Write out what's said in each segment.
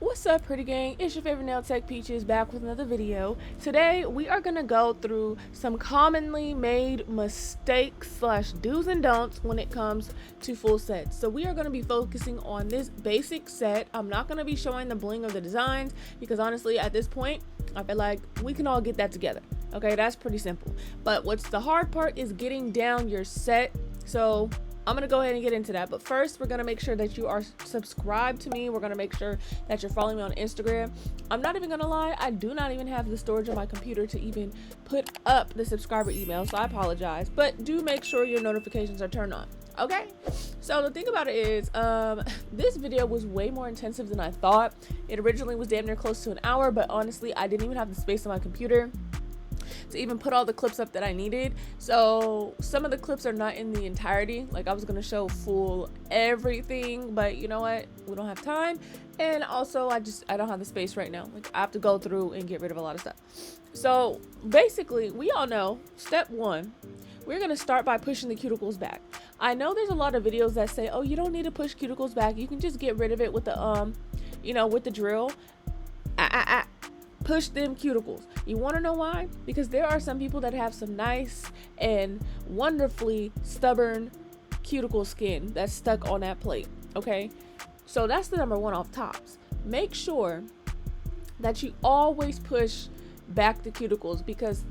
What's up, pretty gang? It's your favorite nail tech Peaches back with another video. Today we are gonna go through some commonly made mistakes slash do's and don'ts when it comes to full sets. So we are gonna be focusing on this basic set. I'm not gonna be showing the bling of the designs because honestly at this point I feel like we can all get that together. Okay, that's pretty simple. But what's the hard part is getting down your set. So I'm gonna go ahead and get into that, but first we're gonna make sure that you are subscribed to me. We're gonna make sure that you're following me on Instagram. I'm not even gonna lie, I do not even have the storage on my computer to even put up the subscriber email, so I apologize, but do make sure your notifications are turned on. Okay, so the thing about it is this video was way more intensive than I thought. It originally was damn near close to an hour, but honestly I didn't even have the space on my computer to even put all the clips up that I needed. So some of the clips are not in the entirety. Like I was gonna show full everything, but you know what, we don't have time, and also I don't have the space right now. Like I have to go through and get rid of a lot of stuff. So basically we all know step one, we're gonna start by pushing the cuticles back. I know there's a lot of videos that say, oh, you don't need to push cuticles back, you can just get rid of it with the with the drill. Push them cuticles. You want to know why? Because there are some people that have some nice and wonderfully stubborn cuticle skin that's stuck on that plate. Okay, so that's the number one off tops. Make sure that you always push back the cuticles, because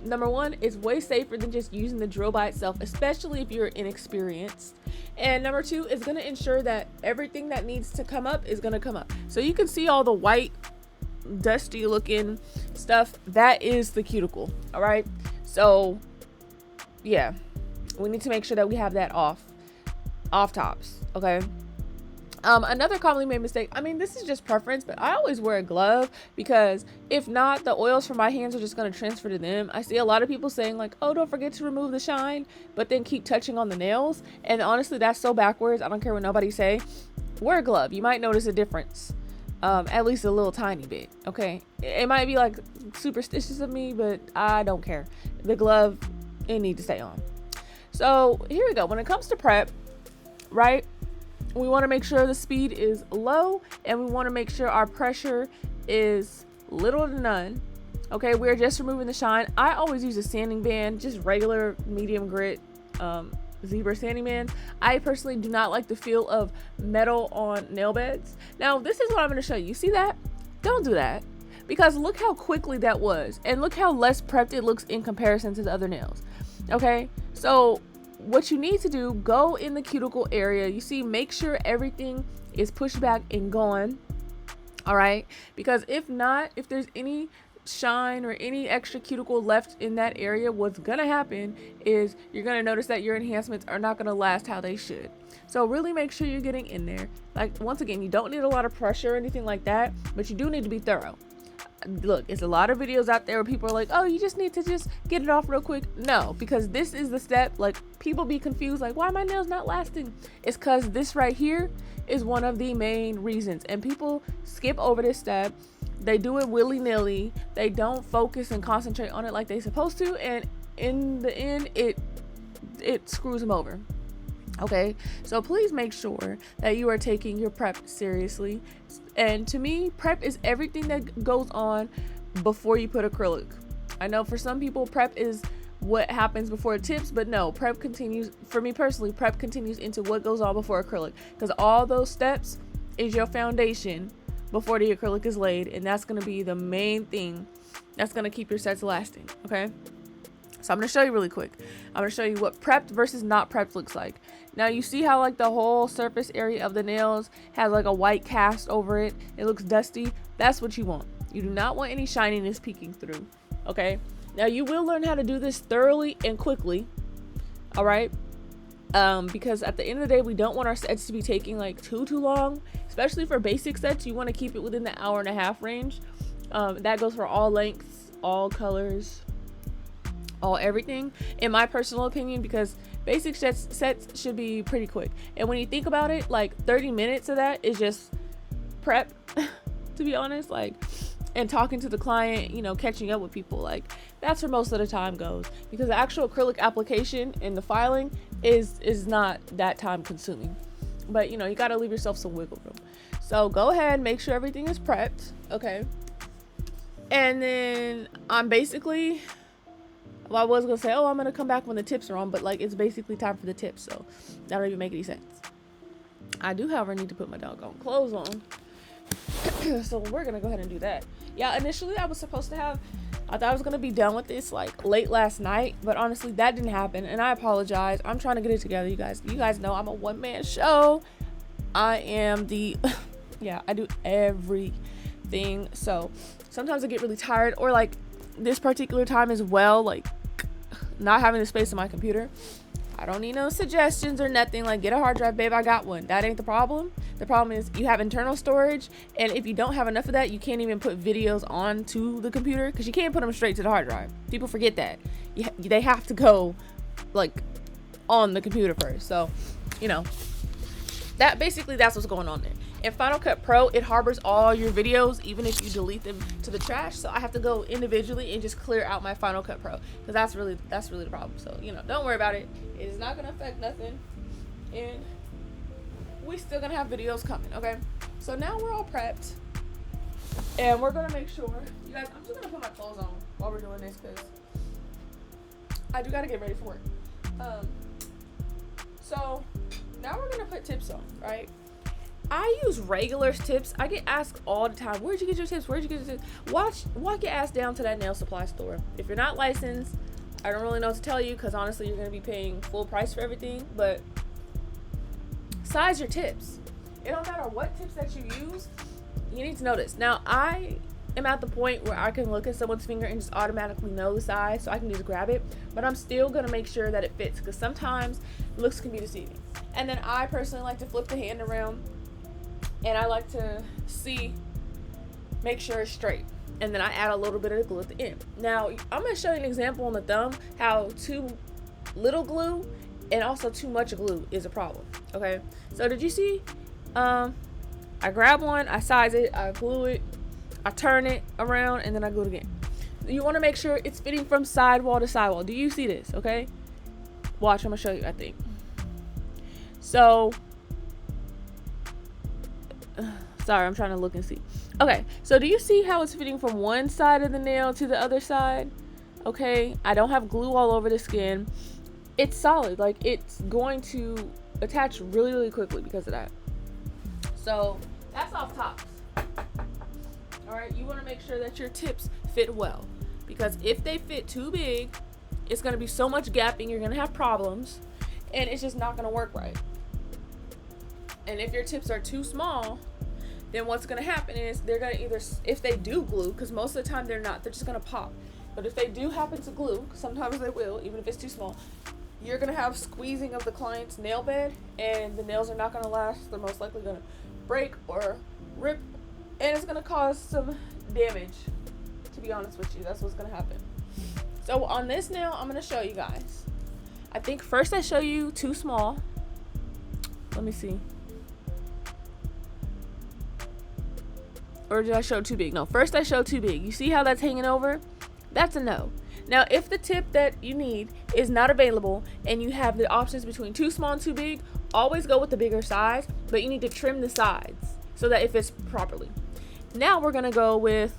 number one, it's way safer than just using the drill by itself, especially if you're inexperienced. And number two, it's going to ensure that everything that needs to come up is going to come up. So you can see all the white dusty looking stuff, that is the cuticle. All right, so yeah, we need to make sure that we have that off tops. Okay, another commonly made mistake, I mean this is just preference, but I always wear a glove, because if not, the oils from my hands are just going to transfer to them. I see a lot of people saying like, oh, don't forget to remove the shine, but then keep touching on the nails, and honestly that's so backwards. I don't care what nobody say, wear a glove, you might notice a difference. At least a little tiny bit. Okay, it might be like superstitious of me, but I don't care. The glove, it needs to stay on. So here we go. When it comes to prep, right, we want to make sure the speed is low, and we want to make sure our pressure is little to none. Okay, we're just removing the shine. I always use a sanding band, just regular medium grit zebra sanding bands. I personally do not like the feel of metal on nail beds. Now this is what I'm going to show you. See that? Don't do that, because look how quickly that was, and look how less prepped it looks in comparison to the other nails. Okay, so what you need to do, go in the cuticle area, you see, make sure everything is pushed back and gone. All right, because if not, if there's any shine or any extra cuticle left in that area, what's gonna happen is you're gonna notice that your enhancements are not gonna last how they should. So really make sure you're getting in there. Like, once again, you don't need a lot of pressure or anything like that, but you do need to be thorough. Look, it's a lot of videos out there where people are like, oh, you just need to just get it off real quick. No, because this is the step. Like, people be confused, like, why are my nails not lasting? It's because this right here is one of the main reasons, and people skip over this step. They do it willy-nilly. They don't focus and concentrate on it like they're supposed to, and in the end it screws them over. Okay, so please make sure that you are taking your prep seriously. And to me, prep is everything that goes on before you put acrylic. I know for some people prep is what happens before it tips, but no, prep continues. For me personally, prep continues into what goes on before acrylic, because all those steps is your foundation before the acrylic is laid, and that's going to be the main thing that's going to keep your sets lasting. Okay, so I'm going to show you really quick. I'm going to show you what prepped versus not prepped looks like. Now you see how like the whole surface area of the nails has like a white cast over it, it looks dusty. That's what you want. You do not want any shininess peeking through. Okay, now you will learn how to do this thoroughly and quickly. All right, because at the end of the day, we don't want our sets to be taking like too long, especially for basic sets. You want to keep it within the hour-and-a-half range. That goes for all lengths, all colors, all everything, in my personal opinion, because basic sets should be pretty quick. And when you think about it, like 30 minutes of that is just prep to be honest, like, and talking to the client, you know, catching up with people. Like, that's where most of the time goes, because the actual acrylic application and the filing is not that time consuming. but you know, you got to leave yourself some wiggle room. So go ahead, make sure everything is prepped. Okay. And then I'm basically, well, I was going to say, oh, I'm going to come back when the tips are on, but like, it's basically time for the tips. So that don't even make any sense. I do, however, need to put my doggone clothes on. So we're going to go ahead and do that. Yeah, initially I was supposed to have, I thought I was going to be done with this like late last night, but honestly that didn't happen. And I apologize. I'm trying to get it together, you guys. You guys know I'm a one-man show. I am the, yeah, I do everything. So sometimes I get really tired, or like this particular time as well, like not having the space on my computer. I don't need no suggestions or nothing. Like, get a hard drive, babe. I got one. That ain't the problem. The problem is you have internal storage, and if you don't have enough of that, you can't even put videos onto the computer because you can't put them straight to the hard drive. People forget that. They have to go like on the computer first. So, you know, that's what's going on there. In Final Cut Pro, it harbors all your videos, even if you delete them to the trash. So I have to go individually and just clear out my Final Cut Pro, because that's really the problem. So, you know, don't worry about it. It is not gonna affect nothing, and we still gonna have videos coming. Okay. So now we're all prepped, and we're gonna make sure, you guys. I'm just gonna put my clothes on while we're doing this because I do gotta get ready for work. So now we're gonna put tips on, right? I use regular tips. I get asked all the time, where'd you get your tips? Where'd you get your tips? Walk your ass down to that nail supply store. If you're not licensed, I don't really know what to tell you, because honestly, you're going to be paying full price for everything. But size your tips. It don't matter what tips that you use. You need to know this. Now, I am at the point where I can look at someone's finger and just automatically know the size, so I can just grab it. But I'm still going to make sure that it fits, because sometimes looks can be deceiving. And then I personally like to flip the hand around, and I like to make sure it's straight. And then I add a little bit of glue at the end. Now, I'm going to show you an example on the thumb, how too little glue and also too much glue is a problem. Okay. So did you see? I grab one, I size it, I glue it, I turn it around, and then I glue it again. You want to make sure it's fitting from sidewall to sidewall. Do you see this? Okay. Watch, I'm going to show you, I think. So, sorry, I'm trying to look and see. Okay, so do you see how it's fitting from one side of the nail to the other side? Okay, I don't have glue all over the skin. It's solid. Like, it's going to attach really, really quickly because of that. So that's off tops. All right, you want to make sure that your tips fit well, because if they fit too big, it's going to be so much gapping, you're going to have problems, and it's just not going to work right. And if your tips are too small, then what's going to happen is they're going to either, if they do glue, because most of the time they're not, they're just going to pop. But if they do happen to glue, sometimes they will, even if it's too small, you're going to have squeezing of the client's nail bed, and the nails are not going to last. They're most likely going to break or rip, and it's going to cause some damage, to be honest with you. That's what's going to happen. So on this nail, I'm going to show you guys. I think first I show you too small. Let me see. Or did I show too big? No, first I show too big. You see how that's hanging over? That's a no. Now, if the tip that you need is not available and you have the options between too small and too big, always go with the bigger size, but you need to trim the sides so that it fits properly. Now we're going to go with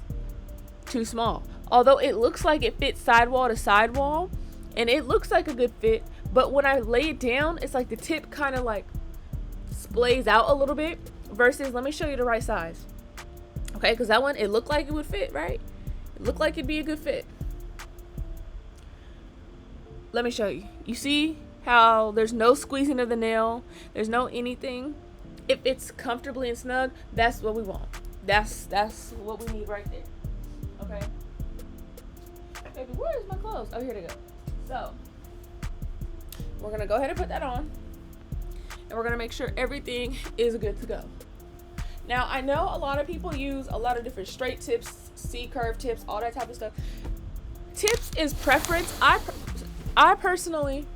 too small. Although it looks like it fits sidewall to sidewall, and it looks like a good fit, but when I lay it down, it's like the tip kind of like splays out a little bit, versus, let me show you the right size. Okay, because that one, it looked like it would fit, right? It looked like it'd be a good fit. Let me show you. You see how there's no squeezing of the nail? There's no anything. If it's comfortably and snug, that's what we want. That's what we need right there. Okay. Baby, where is my clothes? Oh, here they go. So, we're going to go ahead and put that on. And we're going to make sure everything is good to go. Now, I know a lot of people use a lot of different straight tips, C-curve tips, all that type of stuff. Tips is preference. I personally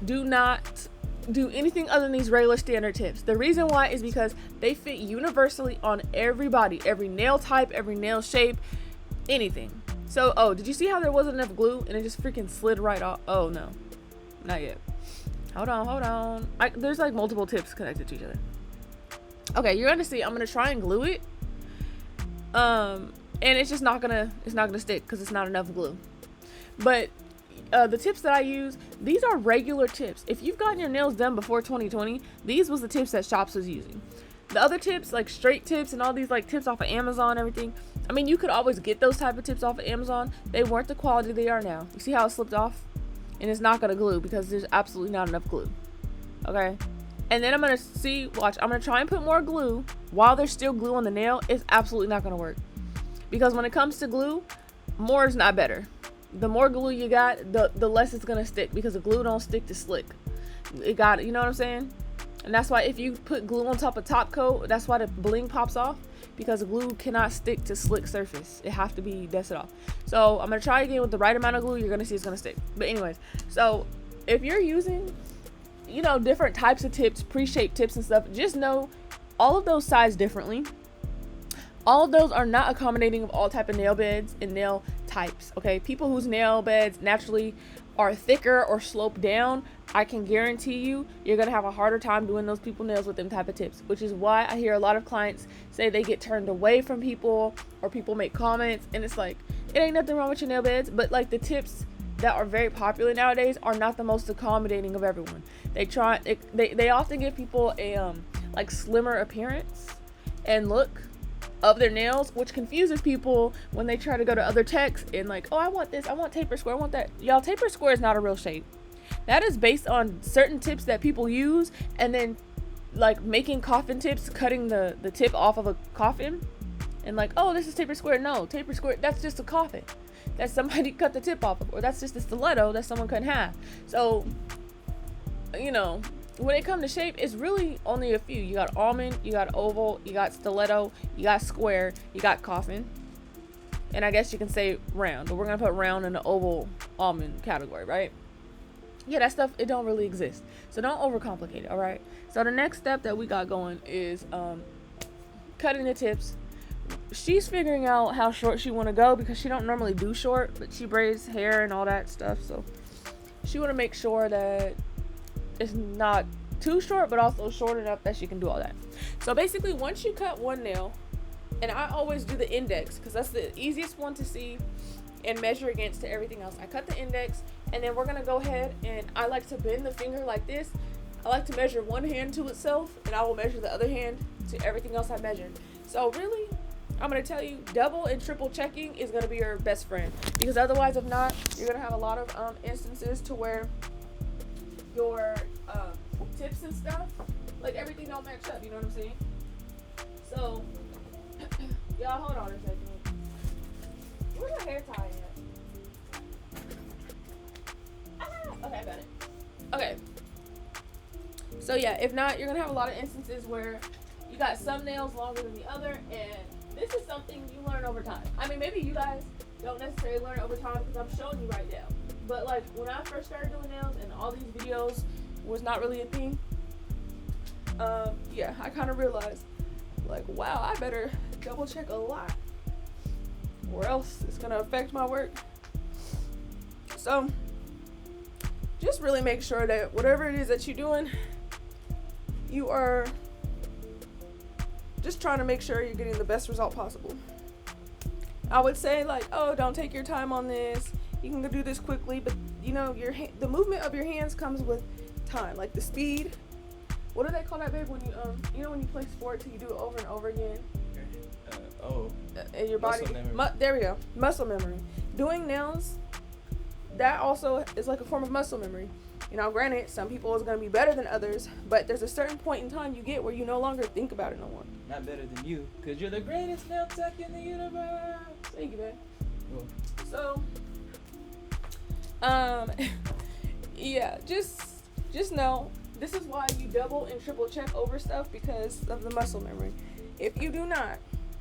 do not do anything other than these regular standard tips. The reason why is because they fit universally on everybody, every nail type, every nail shape, anything. So, oh, did you see how there wasn't enough glue and it just freaking slid right off? Oh, no, not yet. Hold on. There's like multiple tips connected to each other. Okay, you're gonna see. I'm gonna try and glue it. And it's just not gonna stick because it's not enough glue. But the tips that I use, these are regular tips. If you've gotten your nails done before 2020, these was the tips that shops was using. The other tips, like straight tips and all these like tips off of Amazon and everything, I mean, you could always get those type of tips off of Amazon. They weren't the quality they are now. You see how it slipped off? And it's not gonna glue because there's absolutely not enough glue. Okay? And then I'm gonna watch, I'm gonna try and put more glue while there's still glue on the nail. It's absolutely not gonna work. Because when it comes to glue, more is not better. The more glue you got, the less it's gonna stick, because the glue don't stick to slick. You know what I'm saying? And that's why if you put glue on top of top coat, that's why the bling pops off, because the glue cannot stick to slick surface. It have to be dusted off. So I'm gonna try again with the right amount of glue. You're gonna see it's gonna stick. But anyways, so if you're using, you know, different types of tips, pre-shaped tips and stuff, just know all of those size differently. All of those are not accommodating of all type of nail beds and nail types. Okay, people whose nail beds naturally are thicker or slope down, I can guarantee you're gonna have a harder time doing those people nails with them type of tips, which is why I hear a lot of clients say they get turned away from people, or people make comments, and it's like, it ain't nothing wrong with your nail beds, but like the tips that are very popular nowadays are not the most accommodating of everyone. They often give people a like slimmer appearance and look of their nails, which confuses people when they try to go to other techs and like, oh, I want this, I want taper square, I want that. Y'all, taper square is not a real shape. That is based on certain tips that people use, and then like making coffin tips, cutting the tip off of a coffin, and like, oh, this is taper square. No, taper square, that's just a coffin that somebody cut the tip off of, or that's just a stiletto that someone cut in half. So, you know, when it comes to shape, it's really only a few. You got almond, you got oval, you got stiletto, you got square, you got coffin, and I guess you can say round, but we're gonna put round in the oval almond category, right? Yeah, that stuff, it don't really exist. So don't overcomplicate it, all right? So the next step that we got going is cutting the tips. She's figuring out how short she want to go, because she don't normally do short, but she braids hair and all that stuff. So she want to make sure that it's not too short, but also short enough that she can do all that. So basically, once you cut one nail, and I always do the index because that's the easiest one to see and measure against to everything else. I cut the index, and then we're gonna go ahead, and I like to bend the finger like this. I like to measure one hand to itself, and I will measure the other hand to everything else I measured. So really, I'm gonna tell you, double and triple checking is gonna be your best friend, because otherwise, if not, you're gonna have a lot of instances to where your tips and stuff, like everything don't match up. You know what I'm saying? So y'all, hold on a second. Where's my hair tie at? Okay, I got it. Okay. So yeah, if not, you're gonna have a lot of instances where you got some nails longer than the other, and this is something you learn over time. I mean, maybe you guys don't necessarily learn over time because I'm showing you right now. But like when I first started doing nails and all these videos was not really a thing, yeah, I kind of realized, like, wow, I better double check a lot, or else it's gonna affect my work. So just really make sure that whatever it is that you're doing, you are just trying to make sure you're getting the best result possible. I would say, like, oh, don't take your time on this, you can do this quickly, but you know, the movement of your hands comes with time, like the speed. What do they call that, babe, when you know when you play sports and you do it over and over again? And your body, there we go, muscle memory. Doing nails, that also is like a form of muscle memory. You know, granted, some people is going to be better than others, but there's a certain point in time you get where you no longer think about it no more. Not better than you, because you're the greatest nail tech in the universe. Thank you, babe. Cool. So, yeah, just know, this is why you double and triple check over stuff, because of the muscle memory. If you do not,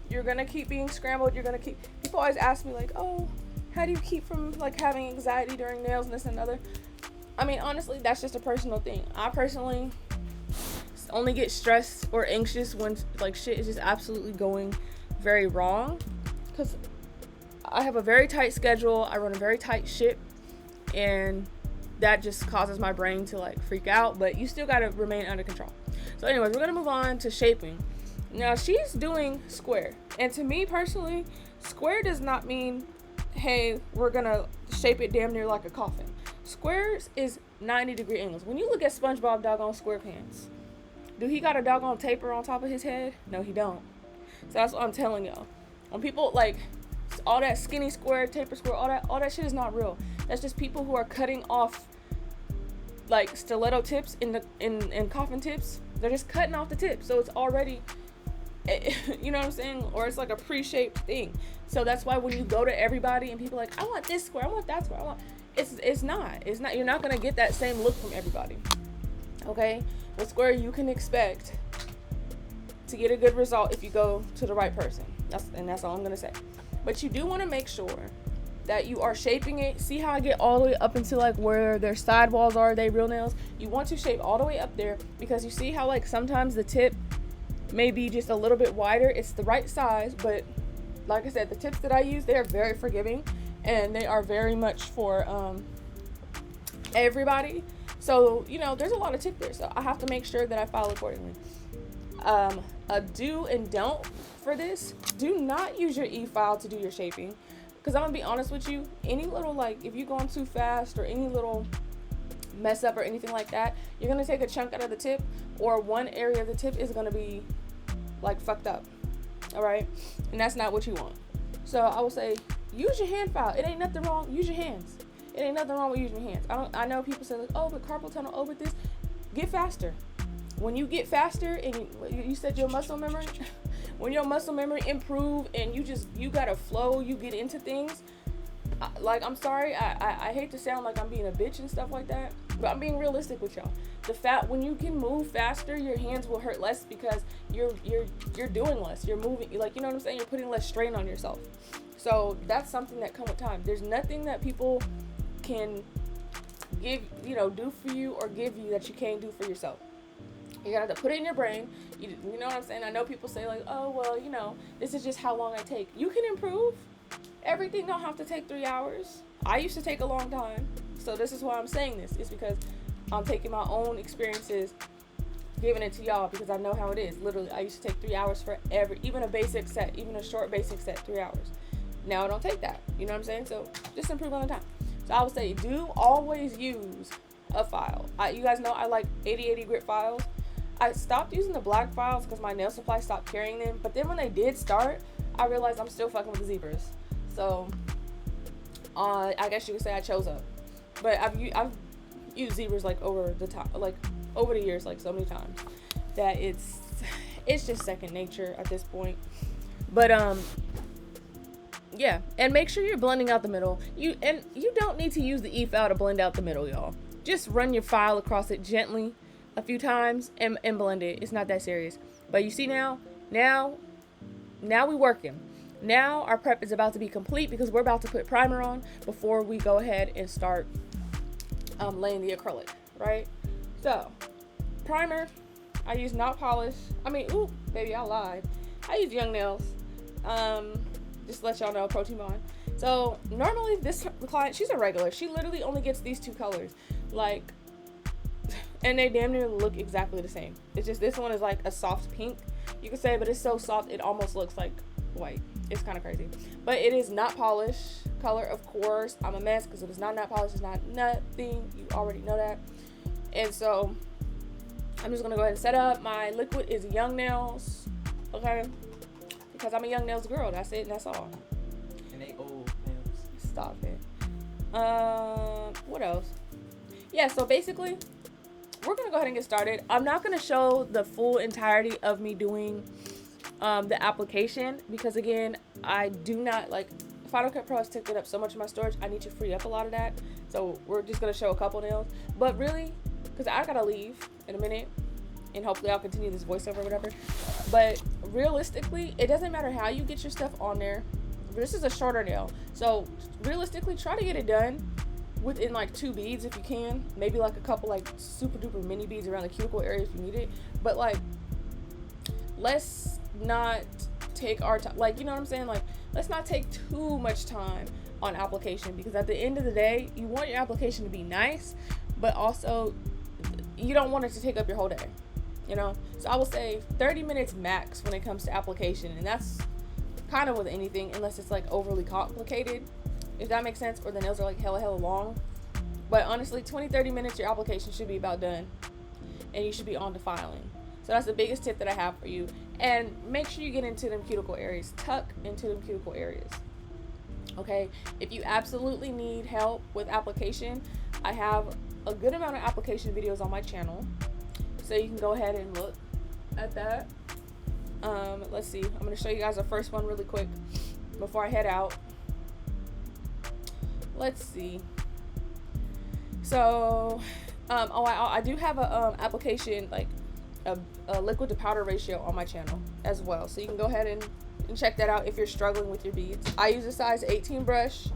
you're going to keep being scrambled. People always ask me, like, oh, how do you keep from, like, having anxiety during nails and this and another? I mean, honestly, that's just a personal thing. I personally only get stressed or anxious when, like, shit is just absolutely going very wrong, because I have a very tight schedule. I run a very tight ship, and that just causes my brain to like freak out, but you still got to remain under control. So anyways, we're going to move on to shaping. Now she's doing square, and to me personally, square does not mean, hey, we're going to shape it damn near like a coffin. Squares is 90-degree angles. When you look at SpongeBob doggone SquarePants, do he got a doggone taper on top of his head? No, he don't. So that's what I'm telling y'all. When people like all that skinny square, taper square, all that shit is not real. That's just people who are cutting off like stiletto tips in coffin tips. They're just cutting off the tip, so it's already, you know what I'm saying, or it's like a pre-shaped thing. So that's why when you go to everybody and people are like, I want this square, I want that square, it's not. You're not gonna get that same look from everybody. Okay, with square you can expect to get a good result if you go to the right person. That's all I'm gonna say. But you do want to make sure that you are shaping it. See how I get all the way up into like where their sidewalls are, they real nails. You want to shape all the way up there, because you see how like sometimes the tip may be just a little bit wider. It's the right size, but like I said, the tips that I use, they are very forgiving, and they are very much for everybody. So you know, there's a lot of tip there, so I have to make sure that I follow accordingly. A do and don't for this: do not use your e-file to do your shaping, because I'm gonna be honest with you, any little like if you're going too fast or any little mess up or anything like that, you're gonna take a chunk out of the tip, or one area of the tip is gonna be like fucked up. All right, and that's not what you want. So I will say, use your hand file. It ain't nothing wrong. Use your hands. It ain't nothing wrong with using your hands. I know people say like, oh, but carpal tunnel, oh, but this. Get faster. When you get faster and you said your muscle memory, when your muscle memory improve and you got a flow, you get into things. Like, I'm sorry, I hate to sound like I'm being a bitch and stuff like that, but I'm being realistic with y'all. When you can move faster, your hands will hurt less because you're doing less. You're moving, like, you know what I'm saying? You're putting less strain on yourself. So that's something that comes with time. There's nothing that people can give, do for you or give you that you can't do for yourself. You gotta have to put it in your brain. You know what I'm saying? I know people say like, oh, well, this is just how long I take. You can improve. Everything don't have to take 3 hours. I used to take a long time. So this is why I'm saying this. It's because I'm taking my own experiences, giving it to y'all, because I know how it is. Literally, I used to take 3 hours for even a basic set, even a short basic set, 3 hours. Now I don't take that. You know what I'm saying? So just improve on the time. So I would say, do always use a file. You guys know I like 80/80 grit files. I stopped using the black files because my nail supply stopped carrying them. But then when they did start, I realized I'm still fucking with the zebras. So I guess you could say I chose up. But I've used zebras like over the years, like so many times that it's just second nature at this point. But yeah, and make sure you're blending out the middle. You don't need to use the e-file to blend out the middle, y'all. Just run your file across it gently a few times and blend it. It's not that serious. But you see now we working. Now our prep is about to be complete because we're about to put primer on before we go ahead and start laying the acrylic, right? So primer, I use not polished. Baby, I lied. I use Young Nails. Just to let y'all know, protein bond. So normally this client, she's a regular. She literally only gets these two colors, like, and they damn near look exactly the same. It's just this one is like a soft pink, you could say, but it's so soft it almost looks like white. It's kind of crazy. But it is not polished color, of course. I'm a mess because if it's not polished, it's not nothing. You already know that. And so I'm just gonna go ahead and set up. My liquid is Young Nails, okay? Because I'm a Young Nails girl. That's it and that's all. And they old nails. Stop it. What else? Yeah, so basically we're gonna go ahead and get started. I'm not gonna show the full entirety of me doing the application because, again, I do not like Final Cut Pro has taken up so much of my storage. I need to free up a lot of that, so we're just gonna show a couple nails. But really, because I gotta leave in a minute and hopefully I'll continue this voiceover or whatever, but realistically it doesn't matter how you get your stuff on there. This is a shorter nail, so realistically try to get it done within like 2 beads if you can, maybe like a couple like super duper mini beads around the cuticle area if you need it, but like let's not take our time, like, you know what I'm saying, like let's not take too much time on application, because at the end of the day, you want your application to be nice, but also you don't want it to take up your whole day, you know? So I will say 30 minutes max when it comes to application, and that's kind of with anything, unless it's like overly complicated, if that makes sense, or the nails are like hella long. But honestly, 20-30 minutes, your application should be about done, and you should be on to filing. So that's the biggest tip that I have for you. And make sure you get into them cuticle areas. Tuck into them cuticle areas. Okay? If you absolutely need help with application, I have a good amount of application videos on my channel. So you can go ahead and look at that. Let's see. I'm going to show you guys the first one really quick before I head out. Let's see. So, I do have a application, like a liquid to powder ratio on my channel as well. So you can go ahead and check that out if you're struggling with your beads. I use a size 18 brush,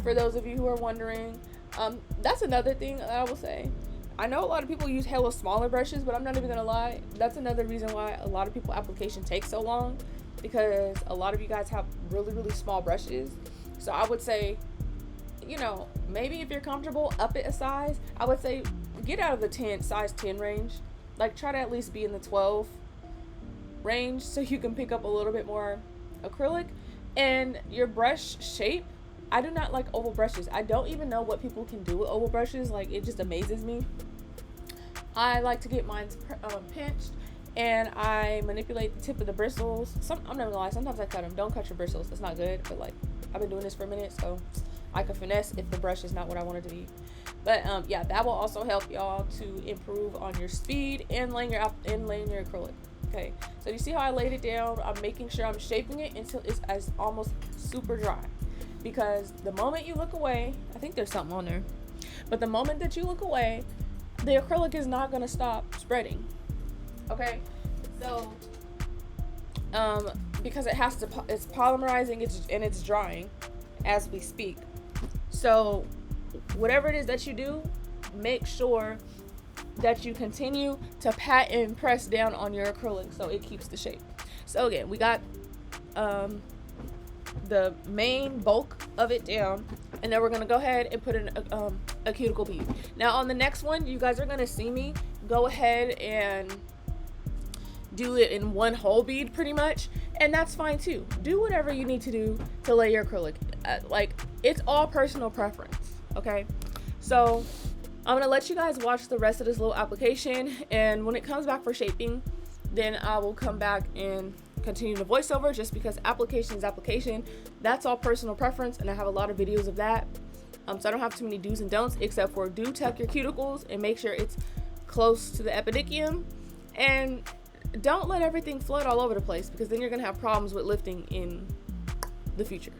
for those of you who are wondering. That's another thing that I will say. I know a lot of people use hella smaller brushes, but I'm not even gonna lie. That's another reason why a lot of people application takes so long, because a lot of you guys have really, really small brushes. So I would say, you know, maybe if you're comfortable, up it a size. I would say get out of the size 10 range. Like, try to at least be in the 12 range so you can pick up a little bit more acrylic. And your brush shape, I do not like oval brushes. I don't even know what people can do with oval brushes. Like, it just amazes me. I like to get mine pinched, and I manipulate the tip of the bristles. I'm not gonna lie, sometimes I cut them. Don't cut your bristles, that's not good. But like, I've been doing this for a minute, so I can finesse if the brush is not what I want it to be. But yeah, that will also help y'all to improve on your speed and laying your acrylic. Okay, so you see how I laid it down? I'm making sure I'm shaping it until it's as almost super dry, because the moment you look away, I think there's something on there, but the moment that you look away, the acrylic is not gonna stop spreading. Okay, so because it's polymerizing, it's drying as we speak. So whatever it is that you do, make sure that you continue to pat and press down on your acrylic so it keeps the shape. So again, we got the main bulk of it down, and then we're gonna go ahead and put in a cuticle bead. Now on the next one, you guys are gonna see me go ahead and do it in one whole bead pretty much, and that's fine too. Do whatever you need to do to lay your acrylic. Like, it's all personal preference. Okay, so I'm gonna let you guys watch the rest of this little application, and when it comes back for shaping, then I will come back and continue the voiceover, just because application is application. That's all personal preference, and I have a lot of videos of that. So I don't have too many do's and don'ts, except for do tuck your cuticles and make sure it's close to the epidicium, and don't let everything float all over the place, because then you're gonna have problems with lifting in the future.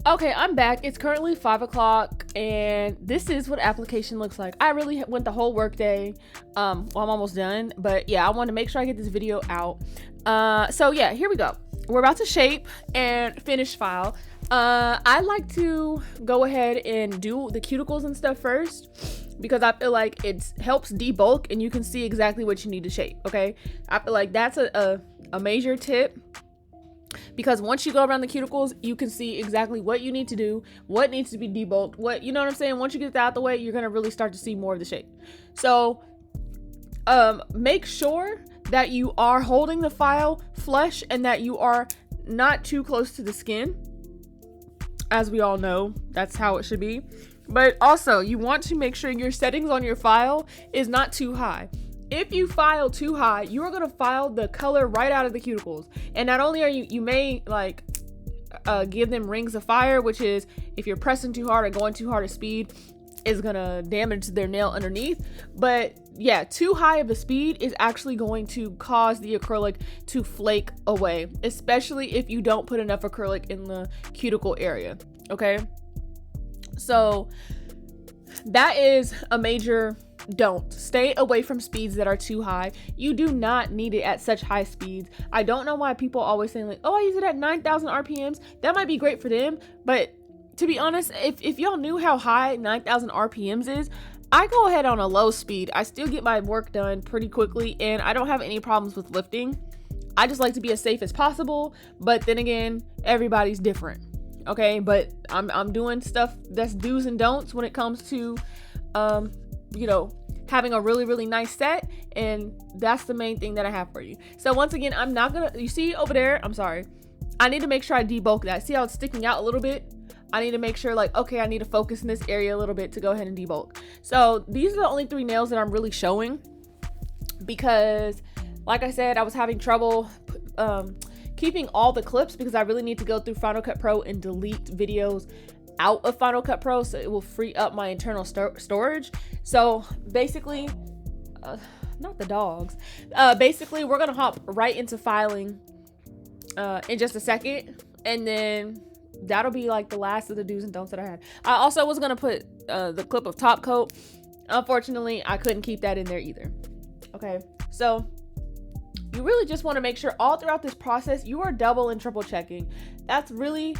Okay, I'm back. It's currently 5 o'clock, and this is what application looks like. I really went the whole workday. Well, I'm almost done, but yeah, I want to make sure I get this video out. So yeah, here we go. We're about to shape and finish file. I like to go ahead and do the cuticles and stuff first because I feel like it helps debulk and you can see exactly what you need to shape. Okay, I feel like that's a major tip. Because once you go around the cuticles, you can see exactly what you need to do, what needs to be debulked, what, you know what I'm saying? Once you get that out the way, you're going to really start to see more of the shape. So, make sure that you are holding the file flush and that you are not too close to the skin. As we all know, that's how it should be. But also, you want to make sure your settings on your file is not too high. If you file too high, you are going to file the color right out of the cuticles. And not only are you may like give them rings of fire, which is if you're pressing too hard or going too hard at speed, is going to damage their nail underneath. But yeah, too high of a speed is actually going to cause the acrylic to flake away, especially if you don't put enough acrylic in the cuticle area. Okay. So that is a major don't. Stay away from speeds that are too high. You do not need it at such high speeds. I don't know why people always saying like, oh, I use it at 9,000 RPMs. That might be great for them, but to be honest, if y'all knew how high 9,000 RPMs is, I go ahead on a low speed. I still get my work done pretty quickly and I don't have any problems with lifting. I just like to be as safe as possible, but then again, everybody's different. Okay, but I'm doing stuff that's do's and don'ts when it comes to you know, having a really, really nice set, and that's the main thing that I have for you. So once again, I'm not gonna, you see over there, I'm sorry, I need to make sure I debulk that. See how it's sticking out a little bit? I need to make sure like, okay, I need to focus in this area a little bit to go ahead and debulk. So these are the only 3 nails that I'm really showing because like I said, I was having trouble keeping all the clips because I really need to go through Final Cut Pro and delete videos out of Final Cut Pro so it will free up my internal storage. So basically, not the dogs, basically we're gonna hop right into filing in just a second, and then that'll be like the last of the do's and don'ts that I had. I also was gonna put the clip of top coat. Unfortunately, I couldn't keep that in there either. Okay, so you really just want to make sure all throughout this process you are double and triple checking. That's really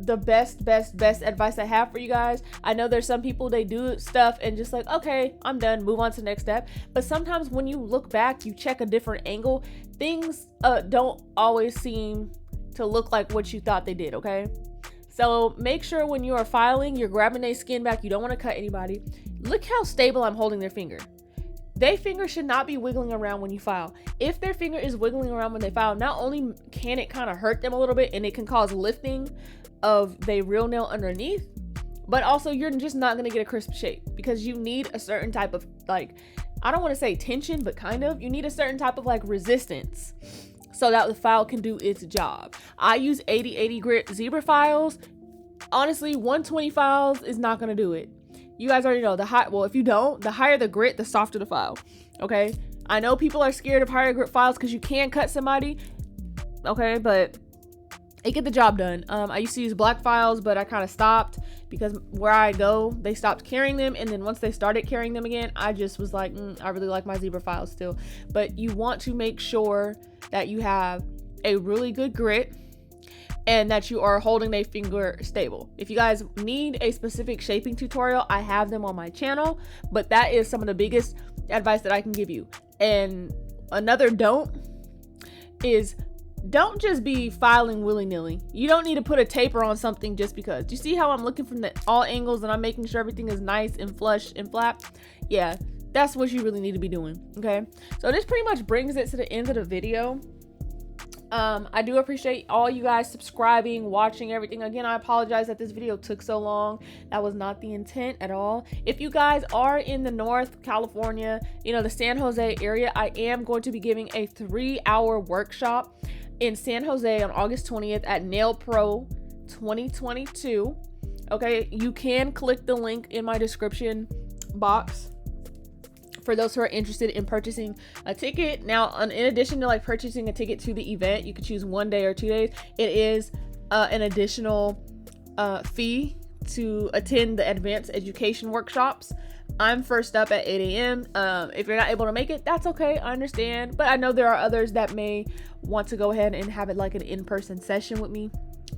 the best advice I have for you guys. I know there's some people, they do stuff and just like, okay, I'm done, move on to the next step. But sometimes when you look back, you check a different angle, things don't always seem to look like what you thought they did. Okay, so make sure when you are filing, you're grabbing their skin back. You don't want to cut anybody. Look how stable I'm holding their finger. Their finger should not be wiggling around when you file. If their finger is wiggling around when they file, not only can it kind of hurt them a little bit and it can cause lifting of their real nail underneath, but also you're just not going to get a crisp shape because you need a certain type of, like, I don't want to say tension, but kind of, you need a certain type of like resistance so that the file can do its job. I use 80/80 grit zebra files. Honestly, 120 files is not going to do it. You guys already know well, if you don't, the higher the grit, the softer the file. Okay, I know people are scared of higher grit files because you can cut somebody. Okay, but it get the job done. I used to use black files, but I kind of stopped because where I go, they stopped carrying them. And then once they started carrying them again, I just was like, I really like my zebra files still. But you want to make sure that you have a really good grit and that you are holding a finger stable. If you guys need a specific shaping tutorial, I have them on my channel, but that is some of the biggest advice that I can give you. And another don't is don't just be filing willy-nilly. You don't need to put a taper on something just because. You see how I'm looking from all angles and I'm making sure everything is nice and flush and flat? Yeah, that's what you really need to be doing, okay? So this pretty much brings it to the end of the video. I do appreciate all you guys subscribing, watching everything. Again, I apologize that this video took so long. That was not the intent at all. If you guys are in the North California, you know, the San Jose area, I am going to be giving a 3-hour workshop in San Jose on August 20th at Nail Pro 2022. Okay, you can click the link in my description box for those who are interested in purchasing a ticket. Now, in addition to like purchasing a ticket to the event, you could choose 1 day or 2 days. It is an additional fee to attend the advanced education workshops. I'm first up at 8 a.m. If you're not able to make it, that's okay. I understand. But I know there are others that may want to go ahead and have it like an in-person session with me,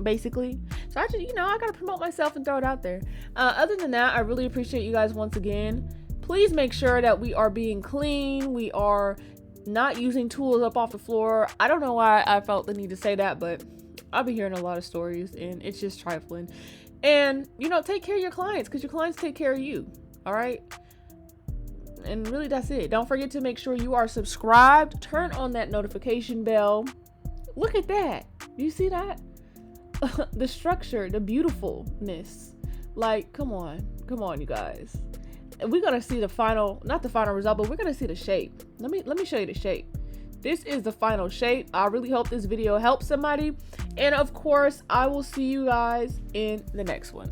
basically. So I just, I got to promote myself and throw it out there. Other than that, I really appreciate you guys once again. Please make sure that we are being clean. We are not using tools up off the floor. I don't know why I felt the need to say that, but I've been hearing a lot of stories and it's just trifling. And, take care of your clients because your clients take care of you. All right. And really, that's it. Don't forget to make sure you are subscribed. Turn on that notification bell. Look at that. You see that? The structure, the beautifulness. Like, come on, you guys. We're going to see the final, not the final result, but we're going to see the shape. Let me show you the shape. This is the final shape. I really hope this video helps somebody. And of course, I will see you guys in the next one.